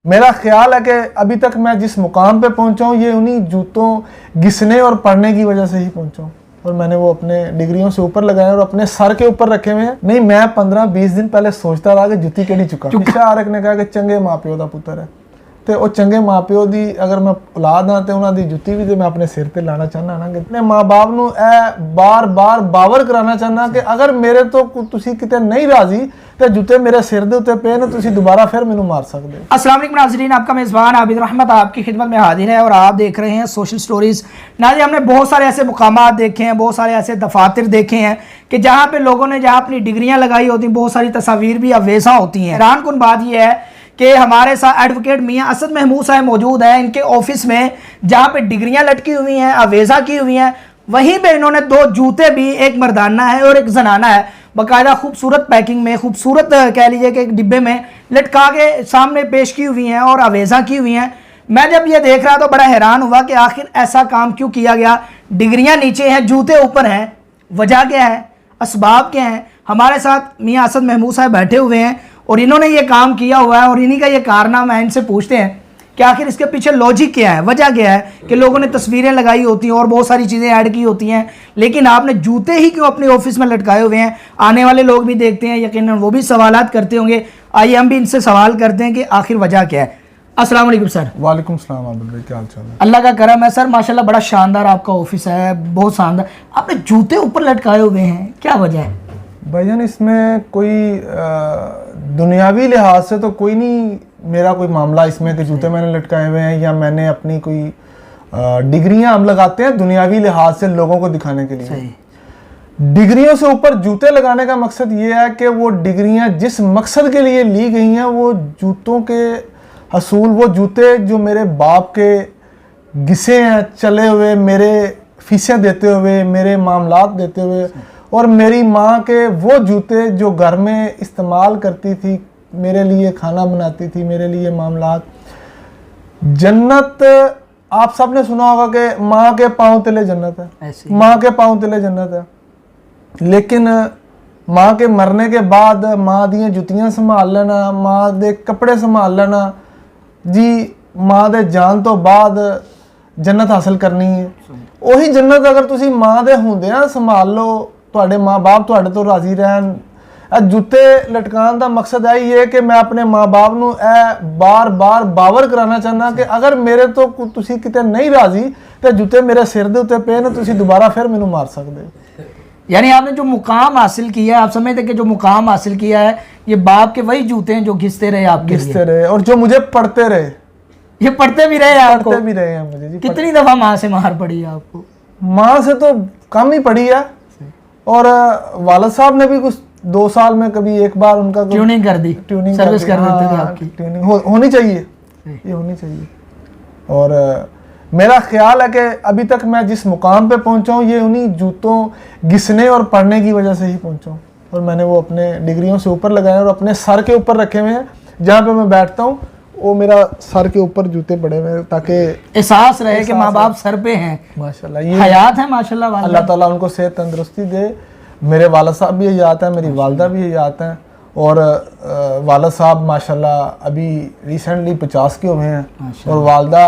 मेरा ख्याल है कि अभी तक मैं जिस मुकाम पे पहुंचा हूँ ये उन्हीं जूतों घिसने और पढ़ने की वजह से ही पहुंचा हूँ। और मैंने वो अपने डिग्रियों से ऊपर लगाए और अपने सर के ऊपर रखे हुए हैं। नहीं, मैं 15-20 दिन पहले सोचता रहा कि जुत्ती केड़ी चुका। पिछा आरक ने कहा कि चंगे माँ प्यो का पुत्र है तो वो चंगे माँ प्यो की अगर मैं औलाद हाँ तो उन्होंने जुत्ती भी तो मैं अपने सिर पर लाना चाहना ना कि अपने माँ बाप को बार बार बावर कराना चाहना कि अगर मेरे तो तुसी किते नहीं राजी तो जूते मेरे सिर के उत्ते पे ना तुसी दोबारा फिर मैनू मार सकते हो। अस्सलाम वालेकुम नाज़रीन, आपका मेज़बान आबिद रहमत आपकी खिदमत में हाजिर है और आप देख रहे हैं सोशल स्टोरीज़। नाज़रीन, हमने बहुत सारे ऐसे मुकामात देखे हैं, बहुत सारे ऐसे दफातर देखे हैं कि जहाँ पे लोगों ने जहाँ अपनी डिग्रियाँ लगाई होती हैं, बहुत सारी तस्वीर भी अवेज़ा होती हैं। हैरान कुन बात यह है कि हमारे साथ एडवोकेट मियाँ असद महमूद साहब मौजूद हैं। इनके ऑफिस में जहाँ पे डिग्रियाँ लटकी हुई हैं, अवेज़ा की हुई हैं, वहीं पे इन्होंने 2 जूते भी, एक मर्दाना है और एक जनाना है, बाकायदा खूबसूरत पैकिंग में, खूबसूरत कह लीजिए कि एक डिब्बे में लटका के सामने पेश की हुई हैं और अवेज़ा की हुई हैं। मैं जब ये देख रहा तो बड़ा हैरान हुआ कि आखिर ऐसा काम क्यों किया गया। डिग्रियां नीचे हैं, जूते ऊपर हैं, वजह क्या है, असबाब क्या हैं। हमारे साथ मियाँ असद महमूद साहब बैठे हुए हैं और इन्होंने ये काम किया हुआ है और इन्हीं का ये कारनामा है। इनसे पूछते हैं कि आखिर इसके पीछे लॉजिक क्या है, वजह क्या है कि लोगों ने तस्वीरें लगाई होती हैं और बहुत सारी चीज़ें ऐड की होती हैं, लेकिन आपने जूते ही क्यों अपने ऑफिस में लटकाए हुए हैं। आने वाले लोग भी देखते हैं, यकीनन वो भी सवालात करते होंगे। आइए हम भी इनसे सवाल करते हैं कि आखिर वजह क्या है। अस्सलाम वालेकुम सर। वालेकुम सलाम आबिद भाई, क्या हाल चाल है? अल्लाह का करम है सर, माशाल्लाह बड़ा शानदार आपका ऑफिस है, बहुत शानदार। आपने जूते ऊपर लटकाए हुए हैं, क्या वजह है भाईजान? इसमें कोई दुनियावी लिहाज से तो कोई नहीं मेरा कोई मामला इसमें कि जूते मैंने लटकाए हुए हैं या मैंने अपनी कोई डिग्रियां हम लगाते हैं दुनियावी लिहाज से लोगों को दिखाने के लिए। सही। डिग्रियों से ऊपर जूते लगाने का मकसद ये है कि वो डिग्रियां जिस मकसद के लिए ली गई हैं वो जूतों के हसूल, वो जूते जो मेरे बाप के घिसे हैं चले हुए, मेरे फीसें देते हुए, मेरे मामलात देते हुए, और मेरी माँ के वो जूते जो घर में इस्तेमाल करती थी, मेरे लिए खाना बनाती थी, मेरे लिए मामलात। जन्नत आप सब ने सुना होगा कि माँ के पाँव तले जन्नत है, माँ के पाँव तले जन्नत है। लेकिन माँ के मरने के बाद माँ दी जुतियां संभाल लेना, माँ दे कपड़े संभाल लेना जी, माँ दे जान तो बाद जन्नत हासिल करनी है। वही जन्नत अगर तुसी माँ दे हुंदियां संभाल लो, तुहाडे माँ बाप तुहाडे तो राजी रहन। जूते लटकान का मकसद है ये कि मैं अपने माँ बाप को बार बार बावर कराना चाहना कि अगर मेरे तो तुसी किते नहीं राजी तो जूते मेरे सिर के उत्ते पे ना तुसी दोबारा फिर मैनू मार सकते हो। यानी आपने जो मुकाम हासिल किया है, आप समझते कि जो मुकाम हासिल किया है ये बाप के वही जूते हैं जो घिसते रहे, आपके घिसते रहे और जो मुझे पढ़ते रहे, ये पढ़ते भी रहे आपको? पढ़ते भी रहे हैं मुझे जी। कितनी दफा माँ से मार पड़ी है आपको? माँ से तो कम ही पड़ी है और वालिद साहब ने भी कुछ 2 साल में कभी एक बार उनका ट्यूनिंग कर दी, ट्यूनिंग सर्विस कर देते थे आपकी। ट्यूनिंग होनी चाहिए, ये होनी चाहिए। और मेरा ख्याल है कि अभी तक मैं जिस मुकाम पे पहुंचा हूँ ये उन्हीं जूतों घिसने और पढ़ने की वजह से ही पहुंचा हूँ। और मैंने वो अपने डिग्रियों से ऊपर लगाए और अपने सर के ऊपर रखे हुए हैं। जहाँ पे मैं बैठता हूँ वो मेरा सर के ऊपर जूते पड़े हुए हैं ताकि एहसास रहे कि माँ बाप सर पे हैं। माशाल्लाह, ये हयात है माशाल्लाह, अल्लाह ताला उनको सेहत तंदुरुस्ती दे। मेरे वालिद साहब भी हयात हैं, मेरी वालदा भी हयात हैं और वालिद साहब माशाल्लाह अभी रिसेंटली 50 के हुए हैं और वालदा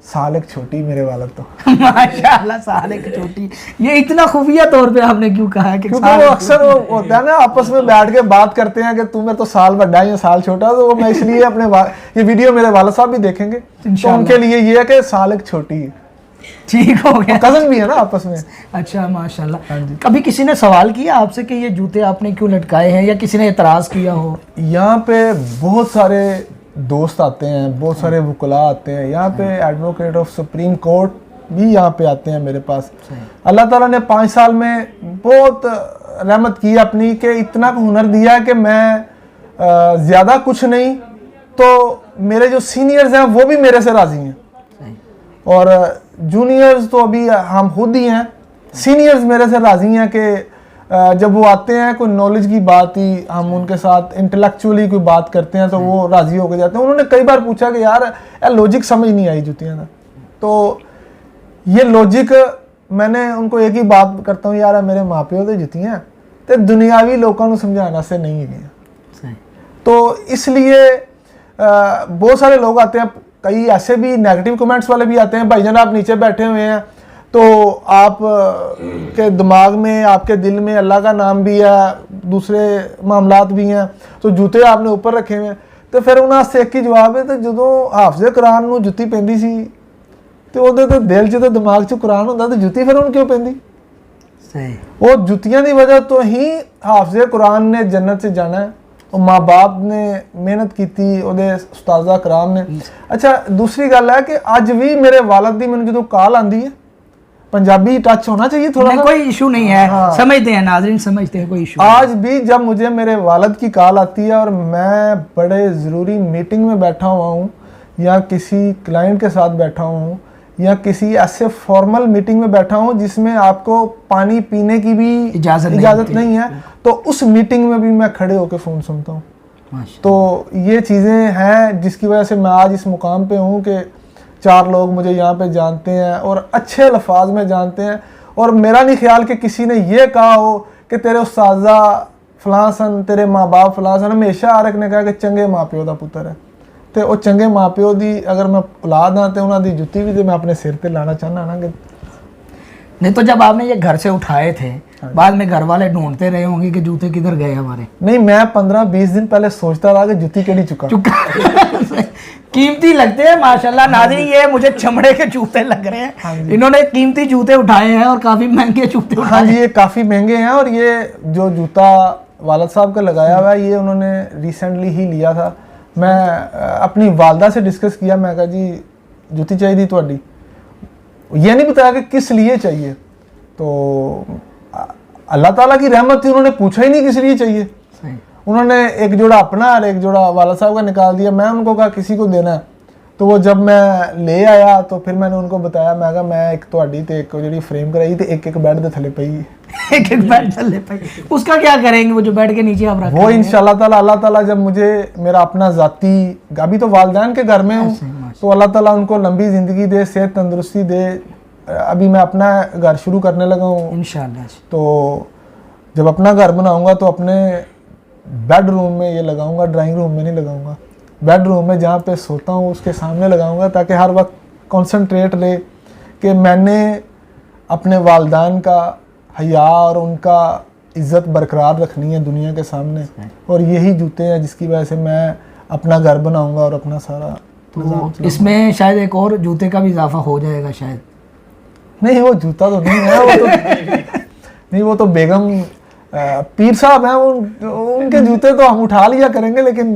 साल एक छोटी, मेरे वालिद तो माशाल्लाह साल एक छोटी। ये इतना खुफिया तौर पे आपने क्यों कहा है? क्योंकि वो अक्सर वो होता है ना आपस में बैठ के बात करते हैं कि तुम्हें तो साल बड़ा है या साल छोटा, तो वो मैं इसलिए अपने ये वीडियो मेरे वालिद साहब भी देखेंगे तो उनके लिए ये है कि साल एक छोटी है। ठीक हो गया, कजन भी है ना आपस में। अच्छा माशाल्लाह। कभी किसी ने सवाल किया आपसे कि ये जूते आपने क्यों लटकाए हैं या किसी ने एतराज़ किया हो? यहाँ पे बहुत सारे दोस्त आते हैं, बहुत सारे वकला आते हैं, यहाँ पे एडवोकेट ऑफ सुप्रीम कोर्ट भी यहाँ पे आते हैं मेरे पास। अल्लाह ताला ने 5 साल में बहुत रहमत की अपनी कि इतना हुनर दिया कि मैं ज़्यादा कुछ नहीं तो मेरे जो सीनियर्स हैं वो भी मेरे से राज़ी हैं और जूनियर्स तो अभी हम खुद ही हैं। सीनियर्स मेरे से राज़ी हैं कि जब वो आते हैं कोई नॉलेज की बात ही हम उनके साथ इंटेलेक्चुअली कोई बात करते हैं तो वो राज़ी होकर जाते हैं। उन्होंने कई बार पूछा कि यार लॉजिक समझ नहीं आई जुतियाँ का, तो ये लॉजिक मैंने उनको एक ही बात करता हूँ, यार मेरे माँ प्यो तो जुतियाँ तो दुनियावी लोगों को समझाना से नहीं गया, तो इसलिए बहुत सारे लोग आते हैं, कई ऐसे भी नेगेटिव कमेंट्स वाले भी आते हैं, भाईजान आप नीचे बैठे हुए हैं तो आप के दिमाग में, आपके दिल में अल्लाह का नाम भी है, दूसरे मामलात भी हैं, तो जूते आपने ऊपर रखे हुए हैं। तो फिर उन्होंने एक ही जवाब है, तो जो हाफिज़े कुरान ਨੂੰ जुत्ती ਪੈਂਦੀ ਸੀ ਤੇ ਉਹਦੇ ਤੇ ਦਿਲ 'ਚ ਤੇ ਦਿਮਾਗ 'ਚ ਕੁਰਾਨ ਹੁੰਦਾ ਤੇ ਜੁੱਤੀ ਫਿਰ ਉਹਨੂੰ ਕਿਉਂ ਪੈਂਦੀ? सही। वो जुतियां की वजह तो ही हाफिज़े कुरान ने जन्नत से जाना है, और माँ बाप ने मेहनत की थी, ਉਹਦੇ ਉਸਤਾਜ਼ਾ कराम ने। अच्छा दूसरी गल है कि अज भी मेरे वालद दी मैंने जो कॉल आती है, पंजाबी टच होना चाहिए थोड़ा, कोई इशू नहीं है। हाँ। समझते हैं नाज़रीन, समझते हैं, कोई इशू आज भी जब मुझे मेरे वालद की कॉल आती है और मैं बड़े ज़रूरी मीटिंग में बैठा हुआ हूँ या किसी क्लाइंट के साथ बैठा हूँ या किसी ऐसे फॉर्मल मीटिंग में बैठा हूँ जिसमें आपको पानी पीने की भी इजाज़त नहीं है, तो उस मीटिंग में भी मैं खड़े होकर फ़ोन सुनता हूँ। तो ये चीज़ें हैं जिसकी वजह से मैं आज इस मुकाम पे हूँ कि 4 लोग मुझे यहाँ पे जानते हैं और अच्छे अल्फाज में जानते हैं, और मेरा नहीं ख्याल कि किसी ने ये कहा हो कि तेरे उस्ताज़ा फलां सन, तेरे माँ बाप फलां सन। हमेशा आरक ने कहा कि चंगे माँ प्यो का पुत्र है, तो वो चंगे माँ प्यो की अगर मैं औलाद हाँ तो उन्होंने जुत्ती भी तो मैं अपने सिर पर लाना चाहना ना कि नहीं। तो जब आपने ये घर से उठाए थे, बाद में घर वाले ढूंढते रहे होंगे कि जूते किधर गए हमारे? नहीं, मैं 15-20 दिन पहले सोचता था कि जुत्ती केड़ी चुका कीमती लगते हैं माशाल्लाह। नाज़रीन ये मुझे चमड़े के जूते लग रहे हैं, इन्होंने कीमती जूते उठाए हैं और काफ़ी महंगे जूते उठाए। हाँ जी, ये काफ़ी महंगे हैं, और ये जो जूता वालद साहब का लगाया हुआ है ये उन्होंने रिसेंटली ही लिया था। मैं अपनी वालदा से डिस्कस किया, मैं कहा जी जुत्ती चाहिए थी थोड़ी, ये नहीं बताया कि किस लिए चाहिए, तो अल्लाह ताला की रहमत थी, उन्होंने पूछा ही नहीं किस लिए चाहिए। उन्होंने एक जोड़ा अपना और एक जोड़ा वाला साहब का निकाल दिया। मैं उनको कहा किसी को देना है, तो वो जब मैं ले आया तो फिर मैंने उनको बताया, मैं कहा मैं एक तो एक जी फ्रेम कराई तो एक बेड के थले पई एक बेड थले पई, उसका क्या करेंगे वो जो बेड के नीचे आप रखेंगे? वो इंशाल्लाह ताला अल्लाह ताला जब मुझे मेरा अपना ज़ाती, अभी तो वालिदैन के घर में हूँ, तो अल्लाह ताला उनको लंबी ज़िंदगी दे, सेहत तंदुरुस्ती दे। अभी मैं अपना घर शुरू करने लगा हूँ इंशाल्लाह। तो जब अपना घर बनाऊँगा तो अपने बेडरूम में ये लगाऊंगा, ड्राइंग रूम में नहीं लगाऊंगा। बेडरूम में जहाँ पे सोता हूँ उसके सामने लगाऊंगा, ताकि हर वक्त कंसंट्रेट रहे कि मैंने अपने वालिदैन का हया और उनका इज़्ज़त बरकरार रखनी है दुनिया के सामने, और यही जूते हैं जिसकी वजह से मैं अपना घर बनाऊंगा और अपना सारा तो इसमें शायद एक और जूते का भी इजाफा हो जाएगा शायद। नहीं, वो जूता तो नहीं है, वो तो नहीं, वो तो बेगम पीर साहब हैं, उनके जूते तो हम उठा लिया करेंगे, लेकिन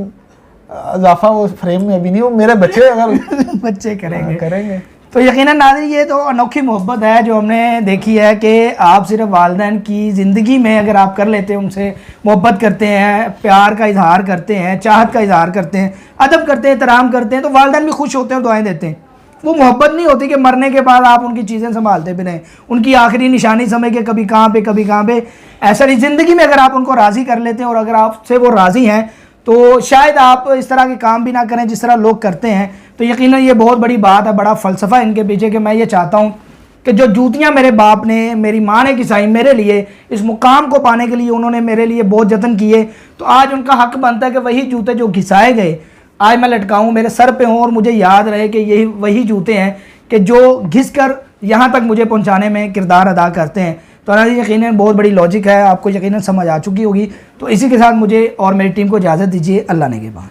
इजाफा वो फ्रेम में अभी नहीं। वो मेरे बच्चे अगर बच्चे करेंगे। तो यकीनन नाज़रीन ये तो अनोखी मोहब्बत है जो हमने देखी है कि आप सिर्फ वालिदैन की ज़िंदगी में अगर आप कर लेते हैं, उनसे मोहब्बत करते हैं, प्यार का इजहार करते हैं, चाहत का इजहार करते हैं, अदब करते हैं, एहतराम करते हैं, तो वालिदैन भी खुश होते हैं, दुआएं देते हैं। वो मोहब्बत नहीं होती कि मरने के बाद आप उनकी चीज़ें संभालते भी रहें, उनकी आखिरी निशानी समझ के कभी कहाँ पे। ऐसा नहीं, ज़िंदगी में अगर आप उनको राज़ी कर लेते हैं और अगर आपसे वो राज़ी हैं तो शायद आप इस तरह के काम भी ना करें जिस तरह लोग करते हैं। तो यकीनन ये बहुत बड़ी बात है, बड़ा फ़लसफ़ा इनके पीछे कि मैं ये चाहता हूँ कि जो जूतियाँ मेरे बाप ने, मेरी माँ ने घिसाई मेरे लिए, इस मुकाम को पाने के लिए उन्होंने मेरे लिए बहुत जतन किए, तो आज उनका हक़ बनता है कि वही जूते जो घिसाए गए आज मैं लटकाऊँ, मेरे सर पे हों और मुझे याद रहे कि यही वही जूते हैं कि जो घिस कर यहाँ तक मुझे पहुँचाने में किरदार अदा करते हैं। तो नाज़रीन यकीनन बहुत बड़ी लॉजिक है, आपको यकीनन समझ आ चुकी होगी। तो इसी के साथ मुझे और मेरी टीम को इजाज़त दीजिए। अल्लाह ने के बाद।